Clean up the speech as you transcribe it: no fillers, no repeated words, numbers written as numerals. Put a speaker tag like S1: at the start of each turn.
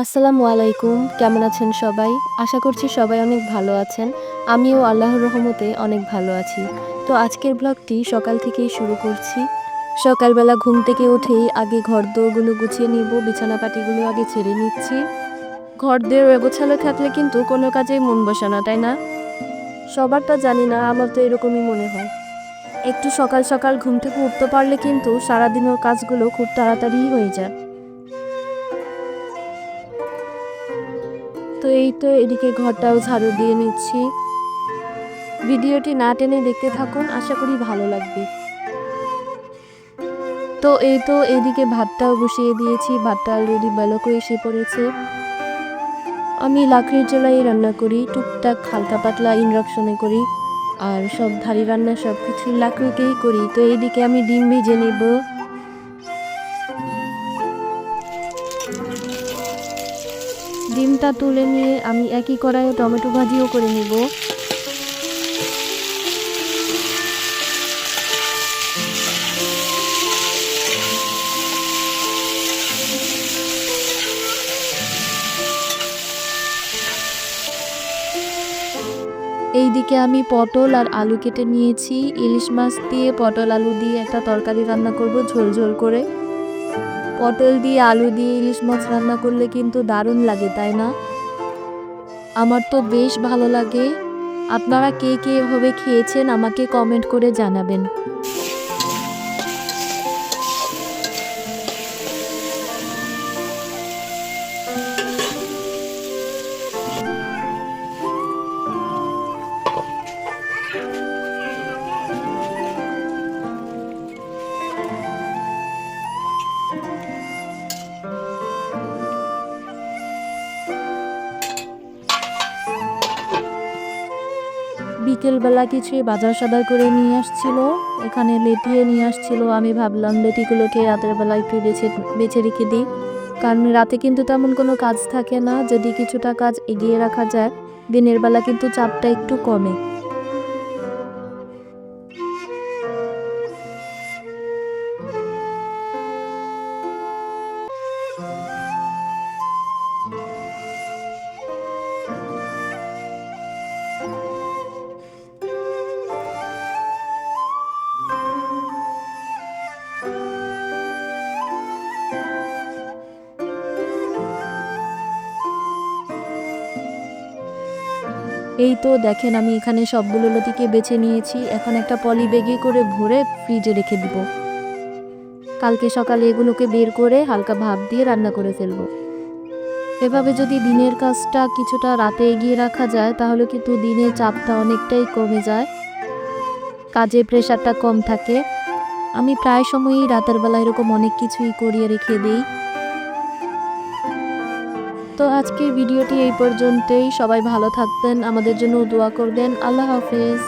S1: আসসালামু আলাইকুম। কেমন আছেন সবাই? আশা করছি সবাই অনেক ভালো আছেন। আমিও আল্লাহর রহমতে অনেক ভালো আছি। তো আজকের ব্লগটি সকাল থেকেই শুরু করছি। সকালবেলা ঘুম থেকে উঠেই আগে ঘরদোরগুলো গুছিয়ে নিব, বিছানাপাতিগুলো আগে ছেড়ে নিচ্ছি। ঘরদোর অগোছালো থাকলে কিন্তু কোনো কাজেই মন বসে না, তাই না? সবারটা জানি না, আমার তো এরকমই মনে হয়। একটু সকাল সকাল ঘুম থেকে উঠতে পারলে কিন্তু সারাদিনের কাজগুলো খুব তাড়াতাড়িই হয়ে যায়। তো এই তো এদিকে ঘরটাও ঝাড়ু দিয়ে নিচ্ছি। ভিডিওটি না টেনে দেখতে থাকুন, আশা করি ভালো লাগবে। তো এই তো এদিকে ভাতটাও বসিয়ে দিয়েছি, ভাতটা অলরেডি বলকও এসে পড়েছে। আমি লাকড়ির চুলায় রান্না করি, টুকটাক হালকা পাতলা ইন্ডাকশনে করি, আর সব ভারী রান্না সব কিছু লাকড়িতেই করি। তো এইদিকে আমি ডিম ভেজে নেব। ডিমটা তুলে নিয়ে আমি একই কড়াইয়ে টমেটো ভাজিও করে নেব। এইদিকে আমি পটল আর আলু কেটে নিয়েছি। ইলিশ মাছ দিয়ে পটল আলু দিয়ে একটা তরকারি রান্না করব ঝোল ঝোল করে। পটল দিয়ে আলু দিয়ে ইলিশ মাছ রান্না করলে কিন্তু দারুণ লাগে, তাই না? আমার তো বেশ ভালো লাগে। আপনারা কে কে এভাবে খেয়েছেন আমাকে কমেন্ট করে জানাবেন। বিকেলবেলা কিছু বাজার সদাই করে নিয়ে আসছিল, এখানে লেটিয়ে নিয়ে আসছিল। আমি ভাবলাম লেটিগুলোকে রাতের বেলা একটু বেছে বেছে রেখে দিই, কারণ রাতে কিন্তু তেমন কোনো কাজ থাকে না। যদি কিছুটা কাজ এগিয়ে রাখা যায়, দিনের বেলা কিন্তু চাপটা একটু কমে। এই তো দেখেন আমি এখানে সবগুলো লতিকে বেছে নিয়েছি। এখন একটা পলি ব্যাগে করে ভরে ফ্রিজে রেখে দিব। কালকে সকালে এগুলোকে বের করে হালকা ভাপ দিয়ে রান্না করে ফেলবো। এভাবে যদি দিনের কাজটা কিছুটা রাতে এগিয়ে রাখা যায়, তাহলে কিন্তু দিনের চাপটা অনেকটাই কমে যায়, কাজের প্রেশারটা কম থাকে। আমি প্রায় সময়ই রাতের বেলা এরকম অনেক কিছুই করিয়ে রেখে দিই। তো আজকের ভিডিওটি এই পর্যন্তই। সবাই ভালো থাকবেন, আমাদের জন্য দোয়া করবেন। আল্লাহ হাফেজ।